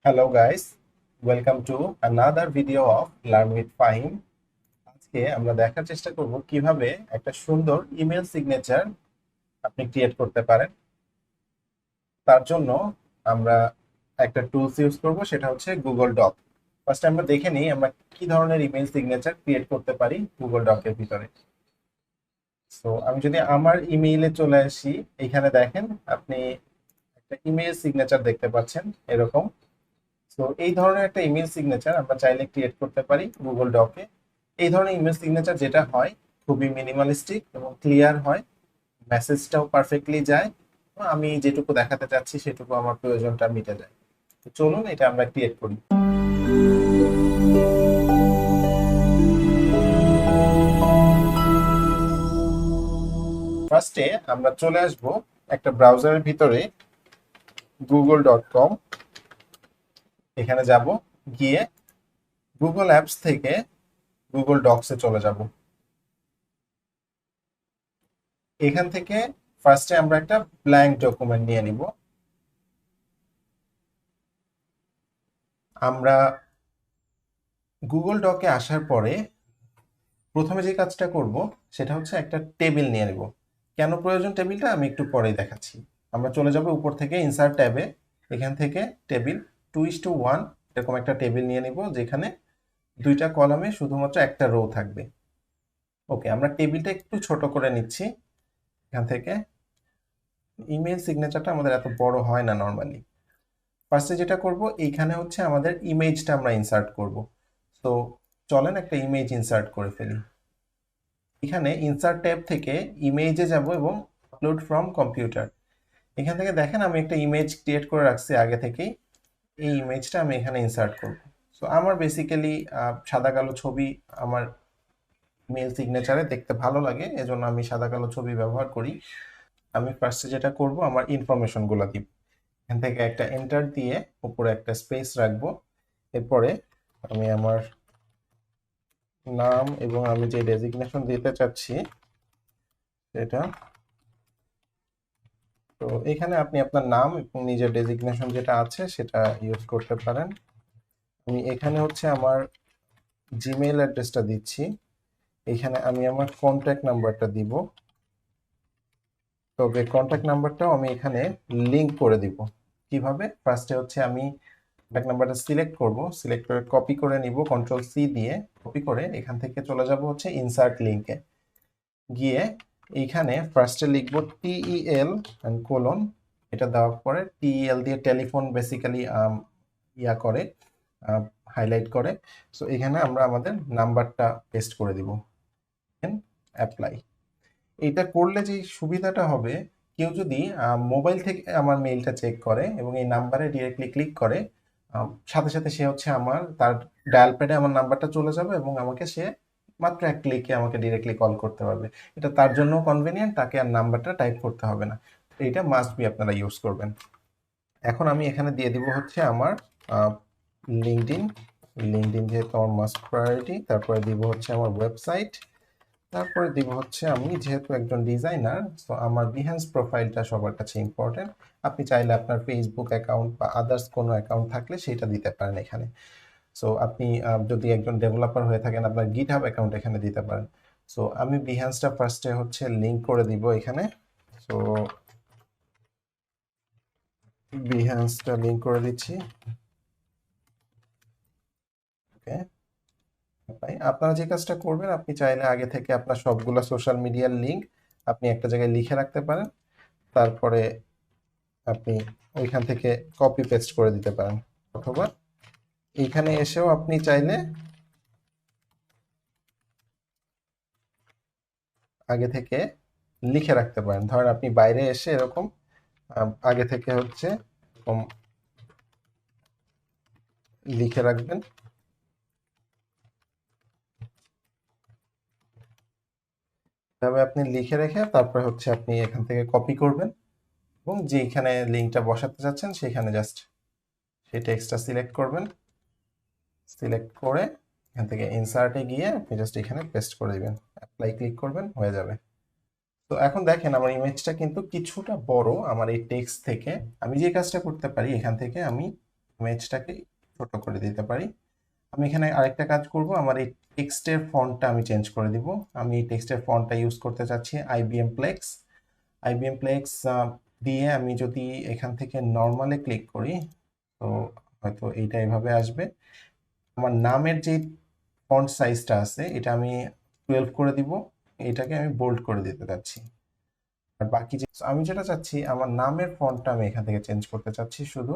Hello guys, welcome to another video of learn with Fahim. আজকে আমরা দেখার চেষ্টা করব কিভাবে একটা সুন্দর ইমেল সিগনেচার আপনি ক্রিয়েট করতে পারেন। তার জন্য আমরা একটা টুলস ইউজ করব, সেটা হচ্ছে গুগল ডক। ফার্স্ট আমরা দেখে নিই আমরা কি ধরনের ইমেল সিগনেচার ক্রিয়েট করতে পারি গুগল ডকের ভিতরে। সো আমি যদি আমার ইমেইলে চলে আসি, এখানে দেখেন আপনি একটা ইমেল সিগনেচার দেখতে পাচ্ছেন এরকম। তো এই ধরনের একটা ইমেল সিগনেচার আমরা চাইলে ক্রিয়েট করতে পারি গুগল ডকে। এই ধরনের ইমেল সিগনেচার যেটা হয় খুবই মিনিমালিস্টিক এবং ক্লিয়ার হয়, মেসেজটাও পারফেক্টলি যায়। তো আমি যেটুকু দেখাতে চাচ্ছি সেটুকু আমার প্রয়োজনটা মিটে যায়। তো চলুন এটা আমরা ক্রিয়েট করি। ফার্স্টে আমরা চলে আসব একটা ব্রাউজারের ভিতরে, google.com। এখানে যাব, গিয়ে গুগল অ্যাপস থেকে গুগল ডকসে চলে যাব। এখান থেকে ফার্স্টে আমরা একটা ব্ল্যাঙ্ক ডকুমেন্ট নিয়ে নিব। আমরা গুগল ডকে আসার পরে প্রথমে যে কাজটা করব সেটা হচ্ছে একটা টেবিল নিয়ে নেব। কেন প্রয়োজন টেবিলটা আমি একটু পরেই দেখাচ্ছি। আমরা চলে যাব উপর থেকে ইনসার্ট ট্যাবে, এখান থেকে টেবিল 2:1 এরকম একটা টেবিল নিয়ে নিব, যেখানে দুইটা কলামে শুধুমাত্র একটা রো থাকবে। ওকে, আমরা টেবিলটা একটু ছোট করে নিচ্ছি। এখান থেকে ইমেল সিগনেচারটা আমাদের এত বড় হয় না নর্মালি। ফার্স্টে যেটা করব, এইখানে হচ্ছে আমাদের ইমেজটা আমরা ইনসার্ট করব। তো চলেন একটা ইমেজ ইনসার্ট করে ফেলি। এখানে ইনসার্ট ট্যাব থেকে ইমেজে যাব এবং আপলোড ফ্রম কম্পিউটার। এখান থেকে দেখেন আমি একটা ইমেজ ক্রিয়েট করে রাখছি আগে থেকেই। এই ইমেজটা আমি এখানে ইনসার্ট করব। সো আমার বেসিক্যালি সাদা কালো ছবি আমার মেল সিগনেচারে দেখতে ভালো লাগে, এজন্য আমি সাদা কালো ছবি ব্যবহার করি। আমি ফার্স্টে যেটা করব, আমার ইনফরমেশনগুলো দিব। এখান থেকে একটা এন্টার দিয়ে উপরে একটা স্পেস রাখবো। এরপরে আমি আমার নাম এবং আমি যে ডেজিগনেশন দিতে চাচ্ছি সেটা, তো এখানে আপনি আপনার নাম এবং নিজের ডেজিগনেশন যেটা আছে সেটা ইউজ করতে পারেন। আমি এখানে হচ্ছে আমার জিমেইল অ্যাড্রেসটা দিচ্ছি। এখানে আমি আমার কন্ট্যাক্ট নাম্বারটা দিব, তবে কন্ট্যাক্ট নাম্বারটাও আমি এখানে লিংক করে দিব। কিভাবে? ফার্স্টে হচ্ছে আমি কন্ট্যাক্ট নাম্বারটা সিলেক্ট করব, সিলেক্ট করে কপি করে নিব কন্ট্রোল সি দিয়ে। কপি করে এখান থেকে চলে যাব হচ্ছে ইনসার্ট লিংকে, গিয়ে এইখানে ফার্স্টে লিখব টিইএল এন্ড কোলন। এটা দেওয়ার পরে টিইএল দিয়ে টেলিফোন বেসিক্যালি ইয়া করে, হাইলাইট করে। সো এখানে আমরা আমাদের নাম্বারটা পেস্ট করে দিব, অ্যাপ্লাই। এটা করলে যে সুবিধাটা হবে, কেউ যদি মোবাইল থেকে আমার মেইলটা চেক করে এবং এই নাম্বারে ডিরেক্টলি ক্লিক করে, সাথে সাথে সে হচ্ছে আমার তার ডায়াল প্যাডে আমার নাম্বারটা চলে যাবে এবং আমাকে সে মাত্র এক ক্লিকে আমাকে ডিরেক্টলি কল করতে পারবে। এটা তার জন্য কনভেনিয়েন্ট, তাকে আর নাম্বারটা টাইপ করতে হবে না। এইটা মাস্ট বি আপনারা ইউজ করবেন। এখন আমি এখানে দিয়ে দিব হচ্ছে আমার লিঙ্কডইন। লিঙ্কডইন যেহেতু আমার মাস্ট প্রায়োরিটি, তারপরে দিব হচ্ছে আমার ওয়েবসাইট, তারপরে দিব হচ্ছে আমি যেহেতু একজন ডিজাইনার, তো আমার বিহেন্স প্রোফাইলটা সবার কাছে ইম্পর্টেন্ট। আপনি চাইলে আপনার ফেসবুক অ্যাকাউন্ট বা আদার্স কোনো অ্যাকাউন্ট থাকলে সেটা দিতে পারেন এখানে। সো আপনি যদি একজন ডেভেলপার হয়ে থাকেন, আপনার গিটহাব অ্যাকাউন্ট এখানে দিতে পারেন। সো আমি বিহেন্সটা ফার্স্টে হচ্ছে লিংক করে দিব এখানে। সো বিহেন্সটা লিংক করে দিচ্ছি। ওকে, আপনারা যে কাজটা করবেন, আপনি চাইলে আগে থেকে আপনার সবগুলা সোশ্যাল মিডিয়ার লিংক আপনি একটা জায়গায় লিখে রাখতে পারেন। তারপরে আপনি ওইখান থেকে কপি পেস্ট করে দিতে পারেন, অথবা এইখানে এসেও আপনি চাইলে আগে থেকে লিখে রাখতে পারেন। ধরেন আপনি বাইরে এসে এরকম আগে থেকে হচ্ছে এরকম লিখে রাখবেন। তবে আপনি লিখে রেখে তারপরে হচ্ছে আপনি এখান থেকে কপি করবেন এবং যেখানে লিঙ্কটা বসাতে চাচ্ছেন সেখানে জাস্ট সেই টেক্সটটা সিলেক্ট করবেন। সিলেক্ট করে এখান থেকে ইনসার্টে গিয়ে আপনি জাস্ট এখানে পেস্ট করে দিবেন, অ্যাপ্লাই ক্লিক করবেন, হয়ে যাবে। তো এখন দেখেন আমার ইমেজটা কিন্তু কিছুটা বড় আমার এই টেক্সট থেকে। আমি যে কাজটা করতে পারি, এখান থেকে আমি ইমেজটাকে ছোট করে দিতে পারি। আমি এখানে আরেকটা কাজ করব, আমার এই টেক্সটের ফন্টটা আমি চেঞ্জ করে দিব। আমি এই টেক্সটের ফন্টটা ইউজ করতে চাচ্ছি আইবিএম প্লেক্স। আইবিএম প্লেক্স দিয়ে আমি যদি এখান থেকে নর্মালে ক্লিক করি, তো হয়তো এইটা এভাবে আসবে। আমার নামের যে ফন্ট সাইজটা আছে এটা আমি 12 করে দিব, এটাকে আমি বোল্ড করে দিতে চাচ্ছি। আর বাকি যে আমি যেটা চাচ্ছি, আমার নামের ফন্টটা আমি এখান থেকে চেঞ্জ করতে চাচ্ছি, শুধু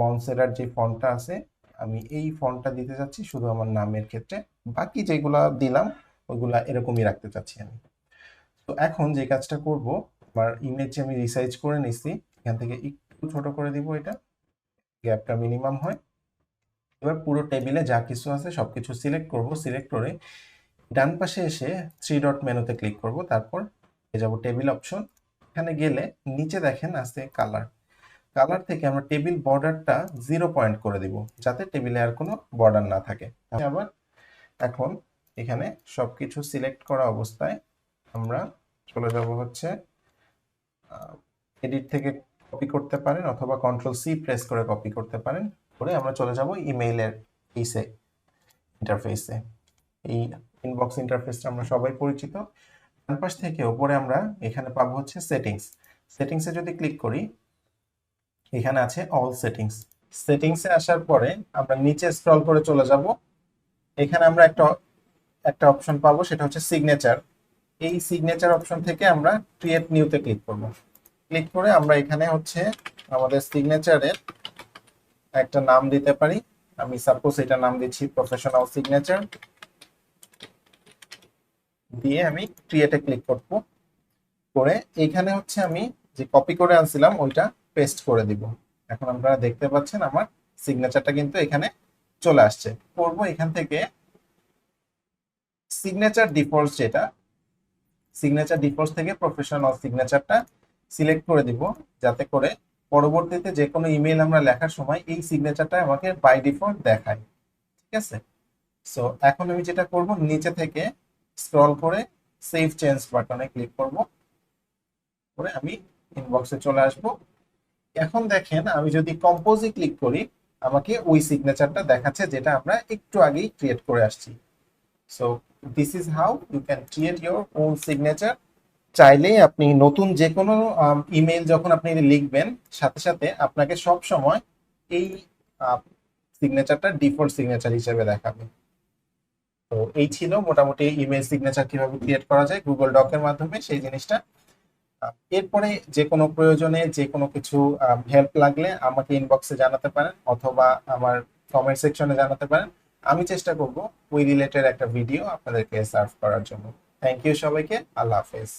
মনসেরার যে ফন্টটা আছে আমি এই ফন্টটা দিতে চাচ্ছি শুধু আমার নামের ক্ষেত্রে। বাকি যেগুলা দিলাম ওইগুলা এরকমই রাখতে চাচ্ছি আমি। তো এখন যে কাজটা করব, আমার ইমেজ আমি রিসাইজ করে নিছি, এখান থেকে একটু ছোট করে দিব, এটা গ্যাপটা মিনিমাম হয়। এবার পুরো টেবিলে যা কিছু আছে সবকিছু সিলেক্ট করব, সিলেক্ট করে ডান পাশে এসে থ্রি ডট মেনুতে ক্লিক করব, তারপর যাব টেবিল অপশন। এখানে গেলে নিচে দেখেন আছে কালার। কালার থেকে আমরা টেবিল বর্ডারটা 0 পয়েন্ট করে দিব, যাতে টেবিলে আর কোনো বর্ডার না থাকে। আবার এখন এখানে সবকিছু সিলেক্ট করা অবস্থায় আমরা চলে যাব হচ্ছে এডিট থেকে কপি করতে পারেন অথবা কন্ট্রোল সি প্রেস করে কপি করতে পারেন। করে আমরা চলে যাব ইমেইলের ইন্টারফেসে। এই ইনবক্স ইন্টারফেসটা আমরা সবাই পরিচিত। ডান পাশ থেকে উপরে আমরা এখানে পাবো হচ্ছে সেটিংস। সেটিংসে যদি ক্লিক করি, এখানে আছে অল সেটিংস। সেটিংসে আসার পরে আমরা নিচে স্ক্রল করে চলে যাব। এখানে আমরা একটা অপশন পাবো, সেটা হচ্ছে সিগনেচার। এই সিগনেচার অপশন থেকে আমরা ক্রিয়েট নিউতে ক্লিক করব। ক্লিক করে আমরা এখানে হচ্ছে আমাদের সিগনেচারের একটা নাম দিতে পারি। আমি সাপোজ এটা নাম দিচ্ছি প্রফেশনাল সিগনেচার। দিয়ে আমি ক্রিয়েটে ক্লিক করব। করে এখানে হচ্ছে আমি যে কপি করে আনছিলাম ওইটা পেস্ট করে দিব। এখন আপনারা দেখতে পাচ্ছেন আমার সিগনেচারটা কিন্তু এখানে চলে আসছে। করব এখান থেকে সিগনেচার ডিফল্ট, যেটা সিগনেচার ডিফল্ট থেকে প্রফেশনাল সিগনেচারটা সিলেক্ট করে দিব, যাতে করে পরবর্তীতে যে কোনো ইমেল আমরা লেখার সময় এই সিগনেচারটা আমাকে বাই ডিফল্ট দেখায়। ঠিক আছে? সো এখন আমি যেটা করব, নিচে থেকে স্ক্রল করে সেভ চেঞ্জ বাটনে ক্লিক করব, করে আমি ইনবক্সে চলে আসব। এখন দেখেন আমি যদি কম্পোজে ক্লিক করি, আমাকে ওই সিগনেচারটা দেখাচ্ছে যেটা আমরা একটু আগেই ক্রিয়েট করে আসছি। So this is how you can create your own signature. চাইলে আপনি নতুন যে কোনো ইমেল যখন আপনি লিখবেন, সাথে সাথে আপনাকে সব সময় এই সিগনেচারটা ডিফল্ট সিগনেচার হিসেবে দেখাবে। তো এই ছিল মোটামুটি ইমেল সিগনেচার কিভাবে ক্রিয়েট করা যায় গুগল ডকের মাধ্যমে, সেই জিনিসটা। এরপরে যে কোনো প্রয়োজনে যে কোনো কিছু হেল্প লাগলে আমাকে ইনবক্সে জানাতে পারেন অথবা আমার কমেন্ট সেকশনে জানাতে পারেন। আমি চেষ্টা করব ওই রিলেটেড একটা ভিডিও আপনাদেরকে সার্ভ করার জন্য। থ্যাংক ইউ সবাইকে। আল্লাহ হাফেজ।